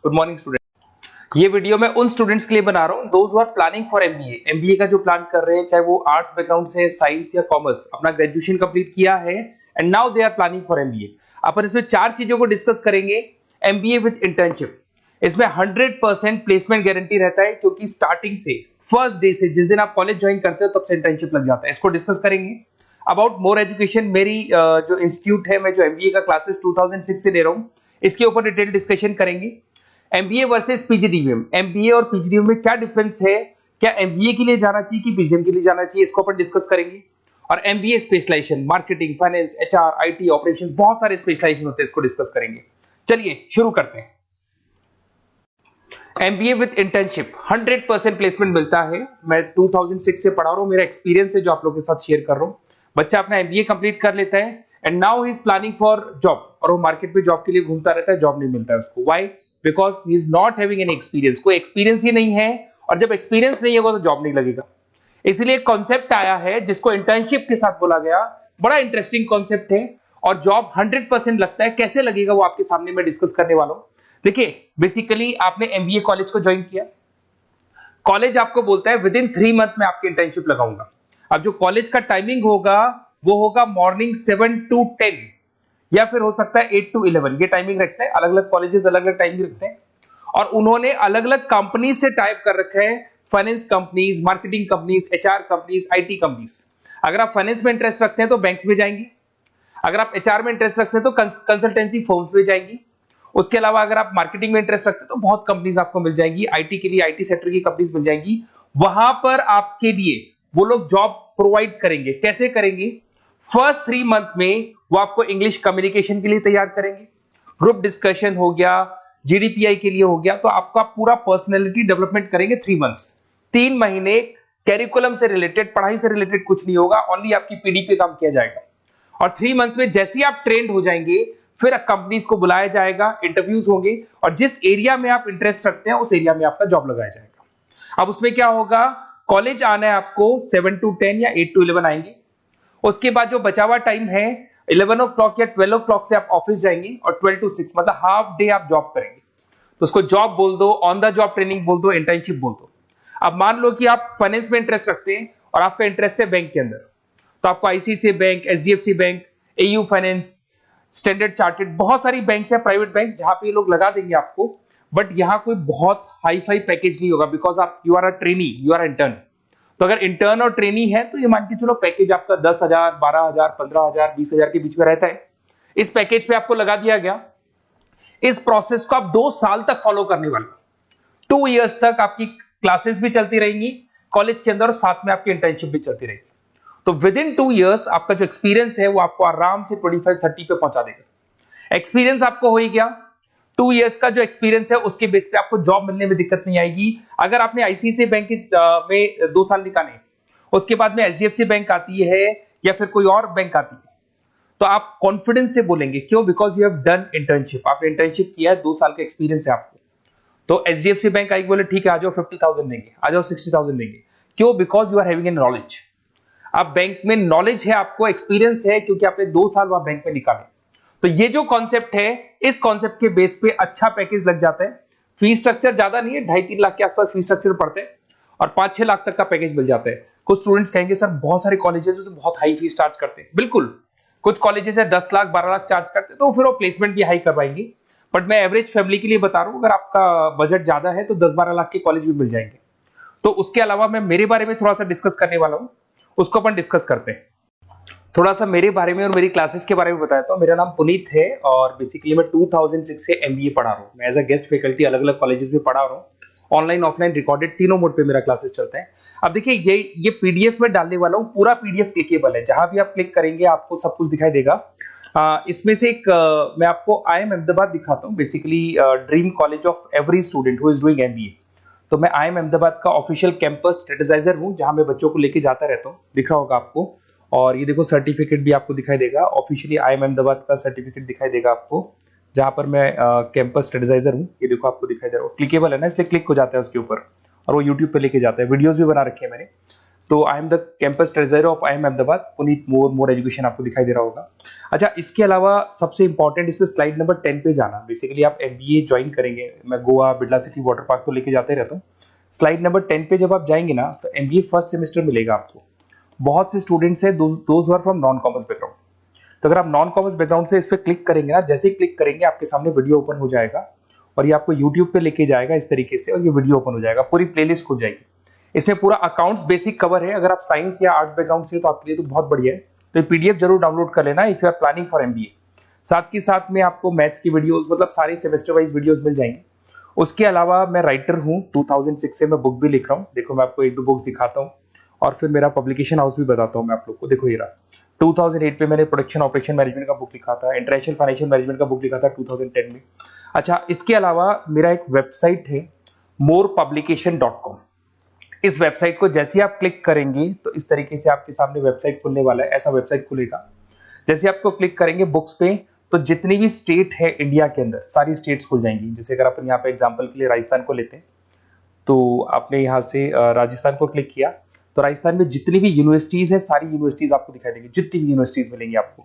Good morning student. ये video मैं उन स्टूडेंट्स के लिए बना रहा हूँ those who are planning for MBA. MBA का जो प्लान कर रहे हैं, चाहे वो आर्ट्स बैकग्राउंड से, साइंस या कॉमर्स, अपना ग्रेजुएशन कंप्लीट किया है and now they are planning for MBA. अपन इसमें 4 चीजों को डिस्कस करेंगे। एमबीए विद इंटर्नशिप, इसमें 100% प्लेसमेंट गारंटी रहता है, क्योंकि स्टार्टिंग से फर्स्ट डे से जिस दिन आप कॉलेज ज्वाइन करते हो तब से इंटर्नशिप लग जाता है। इसको डिस्कस करेंगे। अबाउट मोर एजुकेशन, मेरी जो इंस्टीट्यूट है, मैं जो एमबीए का क्लासेस 2006 से ले रहा हूँ, इसके ऊपर डिटेल डिस्कशन करेंगे। एमबीए वर्सेस पीजीडीवीएम, एमबीए और पीजीडीवीएम में क्या डिफरेंस है, क्या एमबीए के लिए जाना चाहिए कि पीजीडीवीएम के लिए जाना चाहिए, इसको अपन डिस्कस करेंगे। और MBA specialisation, marketing, finance, HR, IT, operations, बहुत सारे स्पेशलाइजेशन होते हैं, इसको डिस्कस करेंगे। चलिए शुरू करते हैं। एमबीए विद इंटर्नशिप 100% प्लेसमेंट मिलता है। मैं 2006 से पढ़ा रहा हूँ, मेरा एक्सपीरियंस है जो आप लोगों के साथ शेयर कर रहा हूँ। बच्चा अपना एमबीए कंप्लीट कर लेता है and now he is planning for job, और वो मार्केट में जॉब के लिए घूमता रहता है, जॉब नहीं मिलता है उसको। Why? Because he is not having any experience. कोई एक्सपीरियंस ही नहीं है, और जब एक्सपीरियंस नहीं होगा तो जॉब नहीं लगेगा। इसलिए कॉन्सेप्ट आया है जिसको इंटर्नशिप के साथ बोला गया। बड़ा इंटरेस्टिंग कॉन्सेप्ट है, और जॉब 100% लगता है। कैसे लगेगा वो आपके सामने मैं डिस्कस करने वाला हूं। देखिए, बेसिकली आपने एमबीए कॉलेज को ज्वाइन किया, कॉलेज आपको बोलता है विद इन 3 मंथ में आपकी इंटर्नशिप लगाऊंगा। अब जो कॉलेज का टाइमिंग होगा वो होगा मॉर्निंग 7 to 10, या फिर हो सकता है 8 to 11। ये टाइमिंग रखते हैं, अलग अलग कॉलेजेस अलग अलग टाइमिंग रखते हैं। और उन्होंने अलग अलग कंपनी से टाइप कर रखा है, finance companies, marketing companies, HR companies, IT companies. अगर आप फाइनेंस में इंटरेस्ट रखते हैं तो बैंक्स में जाएंगे, अगर आप एचआर में इंटरेस्ट रखते हैं तो कंसल्टेंसी फर्म्स में जाएंगी। उसके अलावा अगर आप मार्केटिंग में इंटरेस्ट रखते हैं तो बहुत कंपनीज आपको मिल जाएंगी, आईटी के लिए आईटी सेक्टर की कंपनीज मिल जाएंगी। वहां पर आपके लिए वो लोग जॉब प्रोवाइड करेंगे। कैसे करेंगे? फर्स्ट 3 मंथ में वो आपको इंग्लिश कम्युनिकेशन के लिए तैयार करेंगे, ग्रुप डिस्कशन हो गया, जीडीपीआई के लिए हो गया, तो आपका पूरा पर्सनैलिटी डेवलपमेंट करेंगे 3 मंथ्स। 3 महीने कैरिकुलम से रिलेटेड, पढ़ाई से रिलेटेड कुछ नहीं होगा, ओनली आपकी पीडी पे काम किया जाएगा। और 3 मंथ्स में जैसे ही आप ट्रेंड हो जाएंगे, फिर कंपनीज को बुलाया जाएगा, इंटरव्यूज होंगे, और जिस एरिया में आप इंटरेस्ट रखते हैं उस एरिया में आपका जॉब लगाया जाएगा। अब उसमें क्या होगा, कॉलेज आना है आपको 7 to 10 या 8 to 11 आएंगे। उसके बाद जो बचा हुआ टाइम है 11 o'clock या 12 o'clock से आप ऑफिस जाएंगे, और 12 to 6 मतलब हाफ डे आप जॉब करेंगे। तो उसको जॉब बोल दो, ऑन द जॉब ट्रेनिंग बोल दो, इंटर्नशिप बोल दो। अब मान लो कि आप फाइनेंस में इंटरेस्ट रखते हैं और आपका इंटरेस्ट है बैंक के अंदर, तो आपको ICICI bank, HDFC bank, AU finance, standard chartered, बहुत सारी बैंक्स है, प्राइवेट बैंक्स, जहां पे ये लोग लगा देंगे आपको। बट यहां कोई बहुत हाई फाई पैकेज नहीं होगा, बिकॉज आप you are a trainee, you are intern. तो अगर इंटर्न और ट्रेनी है तो ये मान के चलो पैकेज आपका 10,000, 12,000, 15,000, 20,000 के बीच में रहता है। इस पैकेज पे आपको लगा दिया गया। इस प्रोसेस को आप 2 साल तक फॉलो करने वाले। 2 इयर्स तक आपकी क्लासेस भी चलती रहेंगी कॉलेज के अंदर, और साथ में आपकी इंटर्नशिप भी चलती रहेगी। तो विद इन 2 इयर्स आपका जो एक्सपीरियंस है वो आपको आराम से 25-30 पे पहुंचा देगा। एक्सपीरियंस आपको हो ही गया। 2 इयर्स का जो एक्सपीरियंस है उसके बेस पे आपको जॉब मिलने में दिक्कत नहीं आएगी। अगर आपने आईसीआईसीआई बैंक में 2 साल निकाले, उसके बाद में एचडीएफसी बैंक आती है या फिर कोई और बैंक आती है, तो आप कॉन्फिडेंस से बोलेंगे। क्यों? Because you have done internship, आपने इंटर्नशिप किया है, 2 साल का एक्सपीरियंस है आपको। तो एचडीएफसी बैंक आई बोले ठीक है, आ जाओ 50,000 देंगे, आ जाओ 60,000 देंगे। क्यों? Because you are having an knowledge. आप बैंक में नॉलेज है, आपको एक्सपीरियंस है, क्योंकि आपने 2 साल वहां बैंक में निकाले। तो ये जो कॉन्सेप्ट है, इस कॉन्सेप्ट के बेस पे अच्छा पैकेज लग जाता है। फीस स्ट्रक्चर ज्यादा नहीं है, 2.5-3 लाख के आसपास फीस स्ट्रक्चर पड़ते हैं, और 5-6 लाख तक का पैकेज मिल जाता है। कुछ स्टूडेंट्स कहेंगे सर बहुत सारे कॉलेजेस तो बहुत हाई फीस चार्ज करते हैं। बिल्कुल, कुछ कॉलेजेस है 10 लाख 12 लाख चार्ज करते हैं, तो फिर वो प्लेसमेंट भी हाई करवाएंगे। बट मैं एवरेज फैमिली के लिए बता रहा हूं, अगर आपका बजट ज्यादा है तो 10-12 लाख के कॉलेज भी मिल जाएंगे। तो उसके अलावा मैं मेरे बारे में थोड़ा सा डिस्कस करने वाला हूं, उसको अपन डिस्कस करते हैं। थोड़ा सा मेरे बारे में और मेरी क्लासेस के बारे में बताता हूँ। मेरा नाम पुनीत है, और बेसिकली मैं 2006 से एमबीए पढ़ा रहा हूँ। मैं एज अ गेस्ट फैकल्टी अलग अलग कॉलेजेस में पढ़ा रहा हूँ। ऑनलाइन, ऑफलाइन, रिकॉर्डेड, तीनों मोड पे मेरा क्लासेस चलता है। अब देखिए, ये पीडीएफ में डालने वाला हूँ, पूरा पीडीएफ क्लिकेबल है। जहां भी आप क्लिक करेंगे आपको सब कुछ दिखाई देगा। इसमें से एक मैं आपको IIM अहमदाबाद दिखाता हूँ। Basically dream college of every student who is doing MBA. तो मैं IIM अहमदाबाद का ऑफिशियल कैंपस स्ट्रेटेजाइजर हूँ, जहां मैं बच्चों को लेके जाता रहता हूँ। दिख रहा होगा आपको। और ये देखो, सर्टिफिकेट भी आपको दिखाई देगा, ऑफिशियली IIM अहमदाबाद का सर्टिफिकेट दिखाई देगा आपको, जहां पर मैं कैंपस स्ट्रेटेजाइजर हूँ। ये देखो आपको दिखाई दे रहा है, क्लिकेबल है ना, इसलिए क्लिक हो जाता है उसके ऊपर, और वो यूट्यूब पे लेके जाता है। वीडियोस भी बना रखे हैं मैंने। तो I am the campus treasurer of IIM Ahmedabad, Puneet more education आपको दिखाई दे रहा होगा। अच्छा, इसके अलावा सबसे इंपॉर्टेंट इसमें स्लाइड नंबर 10 पे जाना। बेसिकली आप MBA ज्वाइन करेंगे, मैं Goa, Birla city, water park तो लेके जाते रहता हूँ। स्लाइड नंबर 10 पे जब आप जाएंगे ना, तो MBA फर्स्ट सेमेस्टर मिलेगा आपको। बहुत से स्टूडेंट्स हैं those who are from non commerce background. तो अगर आप नॉन कॉमर्स बैकग्राउंड से इस पर क्लिक करेंगे ना, जैसे ही क्लिक करेंगे आपके सामने वीडियो ओपन हो जाएगा और ये आपको यूट्यूब पे लेके जाएगा इस तरीके से, और ये वीडियो ओपन हो जाएगा, पूरी प्लेलिस्ट खुल जाएगी। इसमें पूरा अकाउंट्स बेसिक कवर है। अगर आप साइंस या आर्ट्स बैकग्राउंड से तो आपके लिए तो बहुत बढ़िया है। तो ये PDF जरूर डाउनलोड कर लेना if you are planning for MBA। साथ के साथ में आपको मैथ्स की वीडियोस, मतलब सारे सेमेस्टर वाइज वीडियोस मिल जाएंगे। उसके अलावा मैं राइटर हूँ, 2006 से मैं बुक भी लिख रहा हूँ। देखो मैं आपको एक दो बुक्स दिखाता हूँ और फिर मेरा पब्लिकेशन हाउस भी बताता हूँ मैं आप लोग को। देखो ये रहा, 2008 में मैंने प्रोडक्शन ऑपरेशन मैनेजमेंट का बुक लिखा था, इंटरनेशनल फाइनेंशियल मैनेजमेंट का बुक लिखा था 2010 में। अच्छा, इसके अलावा मेरा एक वेबसाइट है morepublication.com। इस वेबसाइट को जैसे आप क्लिक करेंगे तो इस तरीके से आपके सामने वेबसाइट खुलने वाला है, ऐसा वेबसाइट खुलेगा। जैसे आप इसको क्लिक करेंगे बुक्स पे, तो जितनी भी स्टेट है इंडिया के अंदर सारी स्टेट्स खुल जाएंगी। जैसे अगर अपन यहाँ पे एग्जांपल के लिए राजस्थान को लेते हैं, तो आपने यहाँ से राजस्थान को क्लिक किया तो राजस्थान में जितनी भी यूनिवर्सिटीज है सारी यूनिवर्सिटीज आपको दिखाई देंगी, जितनी भी यूनिवर्सिटीज मिलेंगी आपको।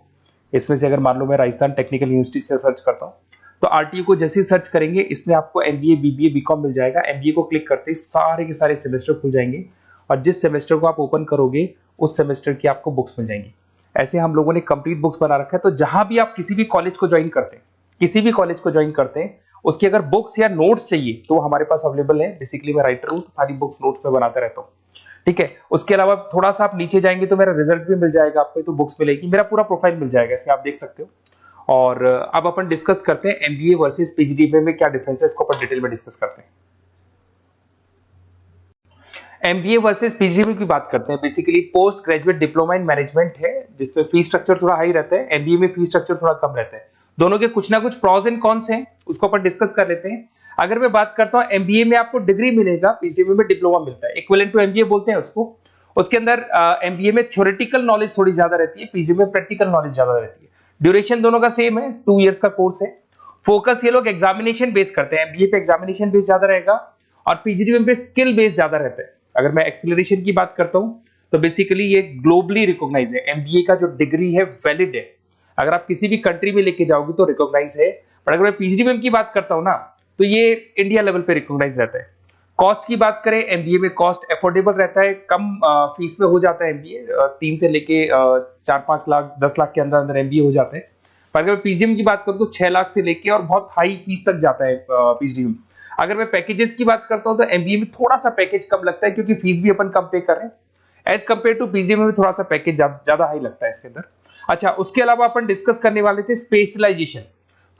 इसमें से अगर मान लो मैं राजस्थान टेक्निकल यूनिवर्सिटी से सर्च करता हूँ, तो RTU को जैसे ही सर्च करेंगे इसमें आपको MBA, BBA, BCom मिल जाएगा। MBA को क्लिक करते ही सारे के सारे सेमेस्टर खुल जाएंगे और जिस सेमेस्टर को आप ओपन करोगे उस सेमेस्टर की आपको बुक्स मिल जाएंगी। ऐसे हम लोगों ने कंप्लीट बुक्स बना रखा है। तो जहां भी आप किसी भी कॉलेज को ज्वाइन करते हैं, किसी भी कॉलेज को ज्वाइन करते हैं, उसकी अगर बुक्स या नोट्स चाहिए तो हमारे पास अवेलेबल है। बेसिकली मैं राइटर हूँ तो सारी बुक्स नोट्स में बनाता रहता हूँ, ठीक है। उसके अलावा थोड़ा सा आप नीचे जाएंगे तो मेरा रिजल्ट भी मिल जाएगा आपको, तो बुक्स मिलेगी, मेरा पूरा प्रोफाइल मिल जाएगा, इसमें आप देख सकते हो। और अब अपन डिस्कस करते हैं MBA वर्सेस PGDM में क्या डिफरेंस है, इसको अपन डिटेल में डिस्कस करते हैं। MBA वर्सेस PGDM की बात करते हैं। Basically post graduate diploma in management है, जिसमें फी स्ट्रक्चर थोड़ा हाई रहता है। MBA में फी स्ट्रक्चर थोड़ा कम रहता है। दोनों के कुछ ना कुछ प्रॉज एंड कॉन्स हैं, उसको अपन डिस्कस कर लेते हैं। अगर मैं बात करता हूं MBA में आपको डिग्री मिलेगा, PGDM में डिप्लोमा मिलता है, इक्विवेलेंट टू MBA बोलते हैं उसको। उसके अंदर MBA में थ्योरेटिकल नॉलेज थोड़ी ज्यादा रहती है, PGDM में प्रैक्टिकल नॉलेज ज्यादा रहती है। ड्यूरेशन दोनों का सेम है, 2 इयर्स का कोर्स है। फोकस ये लोग एग्जामिनेशन बेस करते हैं, MBA पे एग्जामिनेशन बेस ज्यादा रहेगा और PGDM पे स्किल बेस ज्यादा रहता है। अगर मैं एक्सेलरेशन की बात करता हूं तो बेसिकली ये ग्लोबली रिकॉग्नाइज है। MBA का जो डिग्री है वैलिड है, अगर आप किसी भी कंट्री में लेके जाओगे तो रिकॉग्नाइज है। पर अगर मैं PGDM की बात करता हूं ना, तो ये इंडिया लेवल पे रिकॉग्नाइज रहता है। कॉस्ट की बात करें, MBA में कॉस्ट अफोर्डेबल रहता है, कम फीस में हो जाता है MBA। 3 से लेके 4-5 लाख 10 लाख के अंदर अंदर MBA हो जाते हैं। पर अगर मैं PGDM की बात करूं तो 6 लाख से लेके और बहुत हाई फीस तक जाता है PGDM। अगर मैं पैकेजेस की बात करता हूं तो MBA में थोड़ा सा पैकेज कम लगता है, क्योंकि फीस भी अपन कम पे कर रहे हैं। एज कंपेयर टू PGDM में थोड़ा सा पैकेज ज्यादा हाई लगता है इसके अंदर। अच्छा, उसके अलावा अपन डिस्कस करने वाले थे स्पेशलाइजेशन।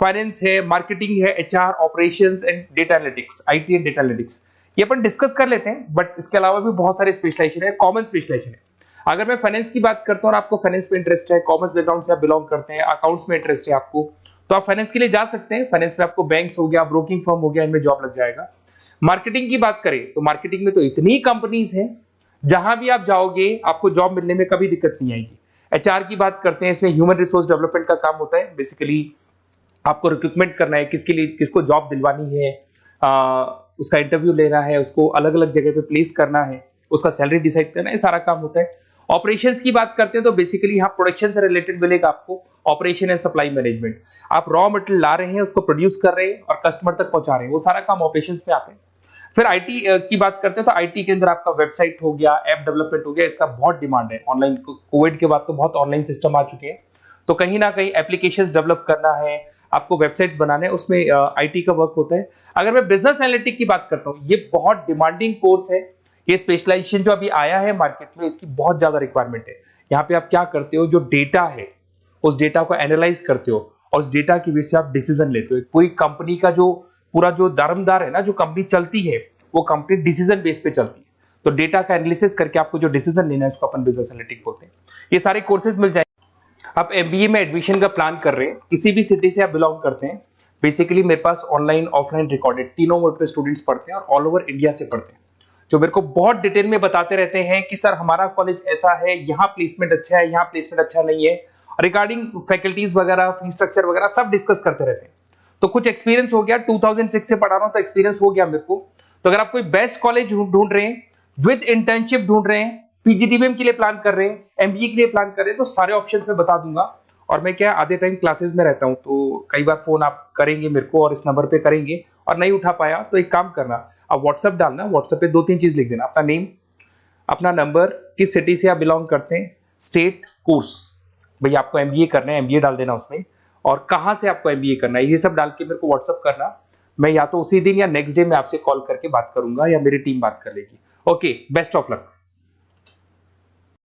फाइनेंस है, मार्केटिंग है, HR, operations and data analytics, IT and data analytics, ये अपन डिस्कस कर लेते हैं। बट इसके अलावा भी बहुत सारे स्पेशलाइजेशन है, कॉमन स्पेशलाइजेशन है। अगर मैं फाइनेंस की बात करता हूं और आपको फाइनेंस में इंटरेस्ट है, कॉमर्स बैकग्राउंड से आप बिलोंग करते हैं, अकाउंट्स में इंटरेस्ट है आपको, तो आप फाइनेंस के लिए जा सकते हैं। फाइनेंस में आपको बैंक्स हो गया, ब्रोकिंग फर्म हो गया, इनमें जॉब लग जाएगा। मार्केटिंग की बात करें तो मार्केटिंग में तो इतनी कंपनीज हैं, जहां भी आप जाओगे आपको जॉब मिलने में कभी दिक्कत नहीं आएगी। HR की बात करते हैं, इसमें ह्यूमन रिसोर्स डेवलपमेंट का काम होता है। बेसिकली आपको रिक्रूटमेंट करना है, किसके लिए किसको जॉब दिलवानी है, उसका इंटरव्यू लेना है, उसको अलग अलग जगह पे प्लेस करना है, उसका सैलरी डिसाइड करना है, सारा काम होता है। ऑपरेशंस की बात करते हैं तो बेसिकली यहाँ प्रोडक्शन से रिलेटेड मिलेगा आपको, ऑपरेशन एंड सप्लाई मैनेजमेंट। आप रॉ मटेरियल ला रहे हैं, उसको प्रोड्यूस कर रहे हैं और कस्टमर तक पहुंचा रहे हैं, वो सारा काम ऑपरेशंस में आते हैं। फिर IT की बात करते हैं तो IT के अंदर आपका वेबसाइट हो गया, ऐप डेवलपमेंट हो गया, इसका बहुत डिमांड है ऑनलाइन। कोविड के बाद तो बहुत ऑनलाइन सिस्टम आ चुके हैं, तो कहीं ना कहीं एप्लीकेशंस डेवलप करना है, आपको वेबसाइट्स बनाने हैं, उसमें IT का वर्क होता है। अगर मैं बिजनेस एनालिटिक की बात करता हूँ, ये बहुत डिमांडिंग कोर्स है। ये स्पेशलाइजेशन जो अभी आया है मार्केट में, इसकी बहुत ज्यादा रिक्वायरमेंट है। यहाँ पे आप क्या करते हो, जो डेटा है उस डेटा को एनालाइज करते हो और उस डेटा की बेस से आप डिसीजन लेते हो। पूरी कंपनी का जो पूरा जो दारोमदार है ना, जो कंपनी चलती है, वो कंपनी डिसीजन बेस पे चलती है। तो डेटा का एनालिसिस करके आपको जो डिसीजन लेना है उसको अपन बिजनेस एनालिटिक बोलते हैं। ये सारे कोर्सेज मिल जाएंगे। आप MBA में एडमिशन का प्लान कर रहे हैं, किसी भी सिटी से आप बिलोंग करते हैं, बेसिकली मेरे पास ऑनलाइन ऑफलाइन रिकॉर्डेड तीनों मोड पे स्टूडेंट्स पढ़ते हैं और ऑल ओवर इंडिया से पढ़ते हैं, जो मेरे को बहुत डिटेल में बताते रहते हैं कि सर हमारा कॉलेज ऐसा है, यहाँ प्लेसमेंट अच्छा है, यहाँ प्लेसमेंट अच्छा नहीं है, रिगार्डिंग फैकल्टीज वगैरह, फी स्ट्रक्चर वगैरह सब डिस्कस करते रहते हैं। तो कुछ एक्सपीरियंस हो गया, 2006 से पढ़ा रहा हूं तो एक्सपीरियंस हो गया मेरे को। तो अगर आप कोई बेस्ट कॉलेज ढूंढ रहे हैं, विद इंटर्नशिप ढूंढ रहे हैं, पीजीडीबीएम के लिए प्लान कर रहे हैं, एमबीए के लिए प्लान कर रहे हैं, तो सारे ऑप्शंस मैं बता दूंगा। और मैं क्या आधे टाइम क्लासेस में रहता हूँ, तो कई बार फोन आप करेंगे मेरे को और इस नंबर पे करेंगे और नहीं उठा पाया तो एक काम करना, आप व्हाट्सएप डालना, व्हाट्सएप पे 2-3 चीज लिख देना, अपना नेम, अपना नंबर, किस सिटी से आप बिलोंग करते हैं, स्टेट, कोर्स, भाई आपको एमबीए करना है एमबीए डाल देना उसमें, और कहाँ से आपको एमबीए करना है, ये सब डाल के मेरे को व्हाट्सएप करना। मैं या तो उसी दिन या नेक्स्ट डे में आपसे कॉल करके बात करूंगा या मेरी टीम बात कर लेगी। Okay, best of luck.